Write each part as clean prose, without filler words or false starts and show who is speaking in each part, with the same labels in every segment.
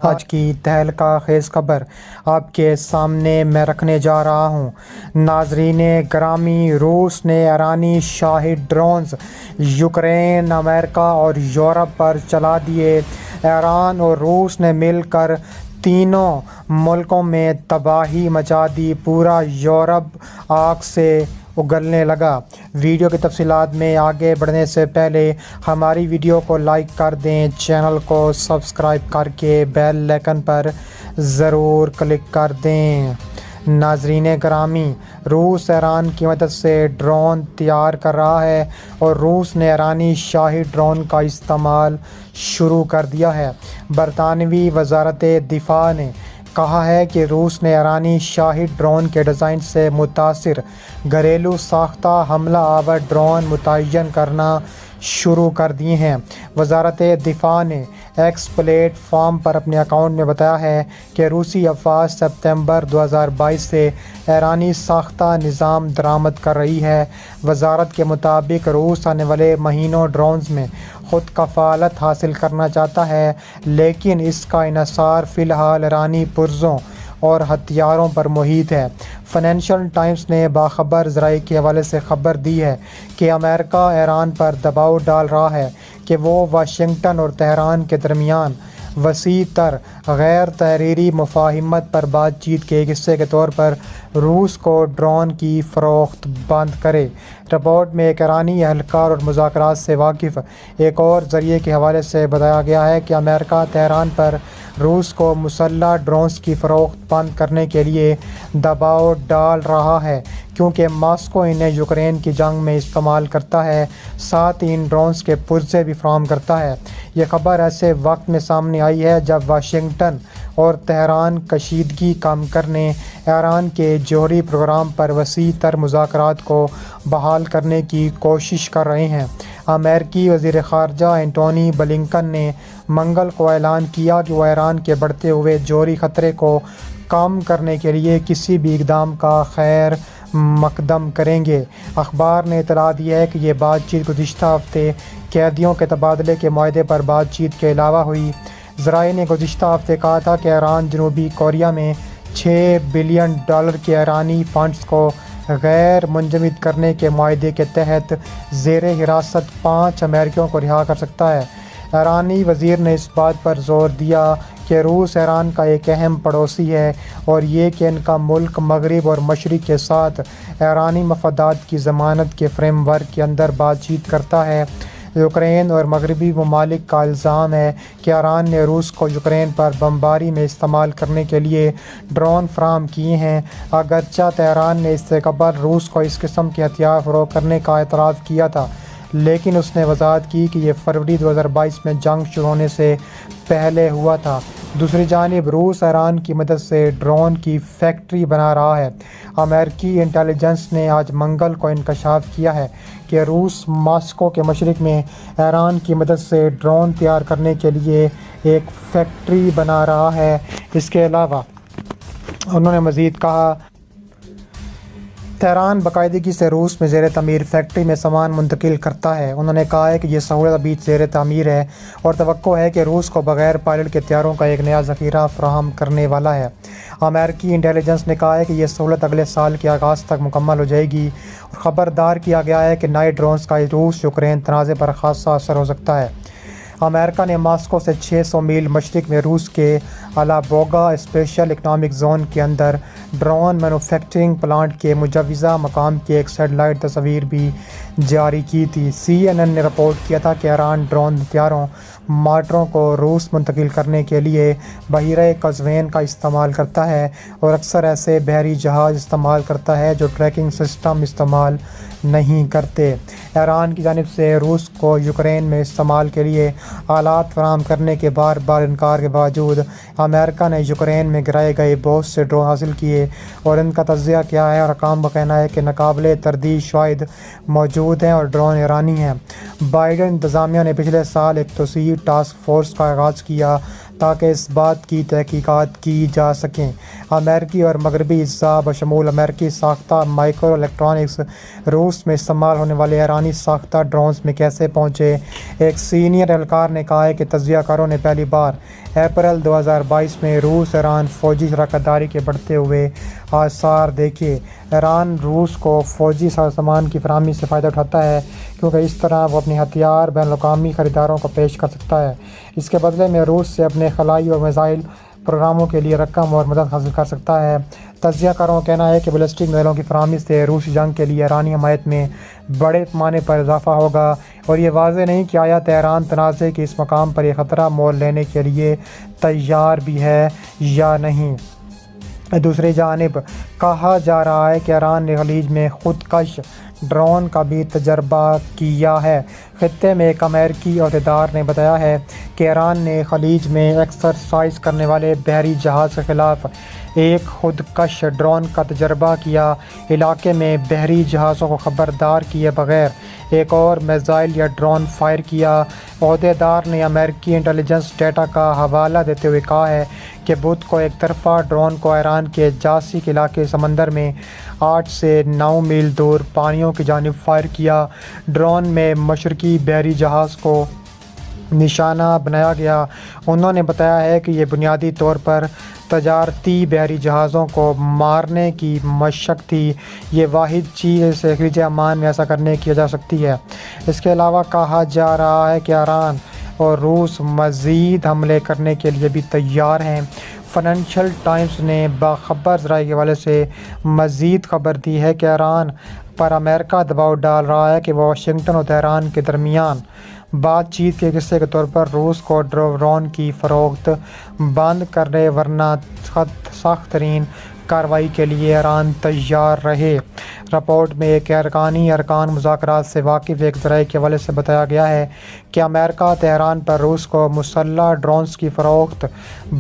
Speaker 1: آج کی تہلکہ خیز خبر آپ کے سامنے میں رکھنے جا رہا ہوں۔ ناظرین گرامی، روس نے ایرانی شاہد ڈرونز یوکرین، امریکہ اور یورپ پر چلا دیے۔ ایران اور روس نے مل کر تینوں ملکوں میں تباہی مچا دی، پورا یورپ آگ سے اگلنے لگا۔ ویڈیو کی تفصیلات میں آگے بڑھنے سے پہلے ہماری ویڈیو کو لائک کر دیں، چینل کو سبسکرائب کر کے بیل آئکن پر ضرور کلک کر دیں۔ ناظرین گرامی، روس ایران کی مدد سے ڈرون تیار کر رہا ہے اور روس نے ایرانی شاہد ڈرون کا استعمال شروع کر دیا ہے۔ برطانوی وزارت دفاع نے کہا ہے کہ روس نے ایرانی شاہد ڈرون کے ڈیزائن سے متاثر گھریلو ساختہ حملہ آور ڈرون متعین کرنا شروع کر دیے ہیں۔ وزارت دفاع نے ایکس پلیٹ فارم پر اپنے اکاؤنٹ میں بتایا ہے کہ روسی افواج ستمبر 2022 سے ایرانی ساختہ نظام درآمد کر رہی ہے۔ وزارت کے مطابق روس آنے والے مہینوں ڈرونز میں خود کفالت حاصل کرنا چاہتا ہے، لیکن اس کا انحصار فی الحال ایرانی پرزوں اور ہتھیاروں پر محیط ہے۔ فائنینشل ٹائمز نے باخبر ذرائع کے حوالے سے خبر دی ہے کہ امریکہ ایران پر دباؤ ڈال رہا ہے کہ وہ واشنگٹن اور تہران کے درمیان وسیع تر غیر تحریری مفاہمت پر بات چیت کے ایک حصے کے طور پر روس کو ڈرون کی فروخت بند کرے۔ رپورٹ میں ایک ایرانی اہلکار اور مذاکرات سے واقف ایک اور ذریعے کے حوالے سے بتایا گیا ہے کہ امریکہ تہران پر روس کو مسلح ڈرونز کی فروخت بند کرنے کے لیے دباؤ ڈال رہا ہے، کیونکہ ماسکو انہیں یوکرین کی جنگ میں استعمال کرتا ہے، ساتھ ہی ان ڈرونز کے پرزے بھی فراہم کرتا ہے۔ یہ خبر ایسے وقت میں سامنے آئی ہے جب واشنگٹن اور تہران کشیدگی کم کرنے، ایران کے جوہری پروگرام پر وسیع تر مذاکرات کو بحال کرنے کی کوشش کر رہے ہیں۔ امریکی وزیر خارجہ اینٹونی بلنکن نے منگل کو اعلان کیا کہ وہ ایران کے بڑھتے ہوئے جوہری خطرے کو کم کرنے کے لیے کسی بھی اقدام کا خیر مقدم کریں گے۔ اخبار نے اطلاع دی ہے کہ یہ بات چیت گزشتہ ہفتے قیدیوں کے تبادلے کے معاہدے پر بات چیت کے علاوہ ہوئی۔ ذرائع نے گزشتہ ہفتے کہا تھا کہ ایران جنوبی کوریا میں $6 بلین کے ایرانی فنڈز کو غیر منجمد کرنے کے معاہدے کے تحت زیر حراست 5 امریکیوں کو رہا کر سکتا ہے۔ ایرانی وزیر نے اس بات پر زور دیا کہ روس ایران کا ایک اہم پڑوسی ہے اور یہ کہ ان کا ملک مغرب اور مشرق کے ساتھ ایرانی مفادات کی ضمانت کے فریم ورک کے اندر بات چیت کرتا ہے۔ یوکرین اور مغربی ممالک کا الزام ہے کہ ایران نے روس کو یوکرین پر بمباری میں استعمال کرنے کے لیے ڈرون فراہم کیے ہیں۔ اگرچہ تہران نے اس سے قبل روس کو اس قسم کے ہتھیار فروخت کرنے کا اعتراف کیا تھا، لیکن اس نے وضاحت کی کہ یہ فروری 2022 میں جنگ شروع ہونے سے پہلے ہوا تھا۔ دوسری جانب روس ایران کی مدد سے ڈرون کی فیکٹری بنا رہا ہے۔ امریکی انٹیلیجنس نے آج منگل کو انکشاف کیا ہے کہ روس ماسکو کے مشرق میں ایران کی مدد سے ڈرون تیار کرنے کے لیے ایک فیکٹری بنا رہا ہے۔ اس کے علاوہ انہوں نے مزید کہا، تہران باقاعدگی سے روس میں زیر تعمیر فیکٹری میں سامان منتقل کرتا ہے۔ انہوں نے کہا ہے کہ یہ سہولت ابھی زیر تعمیر ہے اور توقع ہے کہ روس کو بغیر پائلٹ کے طیاروں کا ایک نیا ذخیرہ فراہم کرنے والا ہے۔ امریکی انٹیلیجنس نے کہا ہے کہ یہ سہولت اگلے سال کے آغاز تک مکمل ہو جائے گی اور خبردار کیا گیا ہے کہ نئے ڈرونز کا روس یوکرین تنازع پر خاصا اثر ہو سکتا ہے۔ امریکہ نے ماسکو سے 600 میل مشرق میں روس کے الابوگا اسپیشل اکنامک زون کے اندر ڈرون مینوفیکچرنگ پلانٹ کے مجوزہ مقام کی ایک سیٹلائٹ تصویر بھی جاری کی تھی۔ CNN نے رپورٹ کیا تھا کہ ایران ڈرون ہتھیاروں مارٹروں کو روس منتقل کرنے کے لیے بحیرہ قزوین کا استعمال کرتا ہے اور اکثر ایسے بحری جہاز استعمال کرتا ہے جو ٹریکنگ سسٹم استعمال نہیں کرتے۔ ایران کی جانب سے روس کو یوکرین میں استعمال کے لیے آلات فراہم کرنے کے بار بار انکار کے باوجود امریکہ نے یوکرین میں گرائے گئے بہت سے ڈرون حاصل کیے اور ان کا تجزیہ کیا ہے اور حکام کا کہنا ہے کہ ناقابل تردید شواہد موجود ہیں اور ڈرون ایرانی ہیں۔ بائیڈن انتظامیہ نے پچھلے سال ایک توسیع ٹاسک فورس کا آغاز کیا تاکہ اس بات کی تحقیقات کی جا سکیں امریکی اور مغربی اجزاء بشمول امریکی ساختہ مائکرو الیکٹرانکس روس میں استعمال ہونے والے ایرانی ساختہ ڈرونز میں کیسے پہنچے۔ ایک سینئر اہلکار نے کہا ہے کہ تجزیہ کاروں نے پہلی بار اپریل 2022 میں روس ایران فوجی شراکت داری کے بڑھتے ہوئے آثار دیکھے۔ ایران روس کو فوجی سازوسامان کی فراہمی سے فائدہ اٹھاتا ہے کیونکہ اس طرح وہ اپنے ہتھیار بین الاقوامی خریداروں کو پیش کر سکتا ہے۔ اس کے بدلے میں روس سے اپنے خلائی اور میزائل پروگراموں کے لیے رقم اور مدد حاصل کر سکتا ہے۔ تجزیہ کاروں کا کہنا ہے کہ بیلسٹک میزائلوں کی فراہمی سے روسی جنگ کے لیے ایرانی حمایت میں بڑے پیمانے پر اضافہ ہوگا اور یہ واضح نہیں کہ آیا تہران تنازع کے اس مقام پر یہ خطرہ مول لینے کے لیے تیار بھی ہے یا نہیں۔ دوسری جانب کہا جا رہا ہے کہ ایران نے خلیج میں خود کش ڈرون کا بھی تجربہ کیا ہے۔ خطے میں ایک امریکی عہدیدار نے بتایا ہے کہ ایران نے خلیج میں ایکسرسائز کرنے والے بحری جہاز کے خلاف ایک خود کش ڈرون کا تجربہ کیا۔ علاقے میں بحری جہازوں کو خبردار کیے بغیر ایک اور میزائل یا ڈرون فائر کیا۔ عہدیدار نے امریکی انٹیلیجنس ڈیٹا کا حوالہ دیتے ہوئے کہا ہے کہ بدھ کو ایک طرفہ ڈرون کو ایران کے جاسک علاقے سمندر میں 8 سے 9 میل دور پانیوں کی جانب فائر کیا۔ ڈرون میں مشرقی بحری جہاز کو نشانہ بنایا گیا۔ انہوں نے بتایا ہے کہ یہ بنیادی طور پر تجارتی بحری جہازوں کو مارنے کی مشق تھی۔ یہ واحد چیز ہے جسے خلیج عمان میں ایسا کرنے کی جا سکتی ہے۔ اس کے علاوہ کہا جا رہا ہے کہ ایران اور روس مزید حملے کرنے کے لیے بھی تیار ہیں۔ فائنینشل ٹائمز نے باخبر ذرائع کے حوالے سے مزید خبر دی ہے کہ ایران پر امریکہ دباؤ ڈال رہا ہے کہ وہ واشنگٹن اور تہران کے درمیان بات چیت کے حصے کے طور پر روس کو ڈرون کی فروخت بند کرے ورنہ سخت ترین کارروائی کے لیے ایران تیار رہے۔ رپورٹ میں ایک ارکان مذاکرات سے واقف ایک ذرائع کے حوالے سے بتایا گیا ہے کہ امریکہ تہران پر روس کو مسلح ڈرونز کی فروخت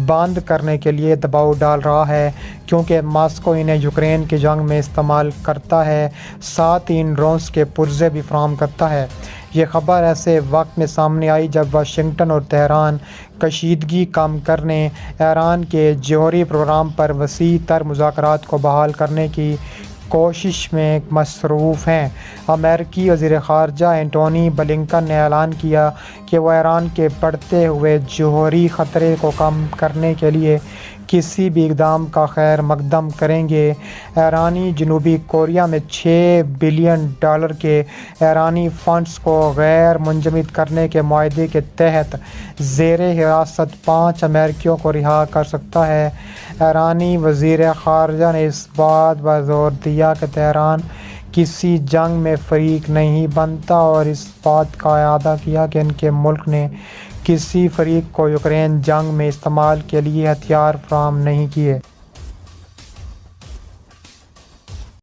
Speaker 1: بند کرنے کے لیے دباؤ ڈال رہا ہے کیونکہ ماسکو انہیں یوکرین کی جنگ میں استعمال کرتا ہے، ساتھ ہی ان ڈرونز کے پرزے بھی فراہم کرتا ہے۔ یہ خبر ایسے وقت میں سامنے آئی جب واشنگٹن اور تہران کشیدگی کم کرنے، ایران کے جوہری پروگرام پر وسیع تر مذاکرات کو بحال کرنے کی کوشش میں مصروف ہیں۔ امریکی وزیر خارجہ اینٹونی بلنکن نے اعلان کیا کہ وہ ایران کے بڑھتے ہوئے جوہری خطرے کو کم کرنے کے لیے کسی بھی اقدام کا خیر مقدم کریں گے۔ ایرانی جنوبی کوریا میں $6 بلین کے ایرانی فنڈز کو غیر منجمد کرنے کے معاہدے کے تحت زیر حراست 5 امریکیوں کو رہا کر سکتا ہے۔ ایرانی وزیر خارجہ نے اس بات پر زور دیا کہ تہران کسی جنگ میں فریق نہیں بنتا اور اس بات کا اعادہ کیا کہ ان کے ملک نے کسی فریق کو یوکرین جنگ میں استعمال کے لیے ہتھیار فراہم نہیں کیے۔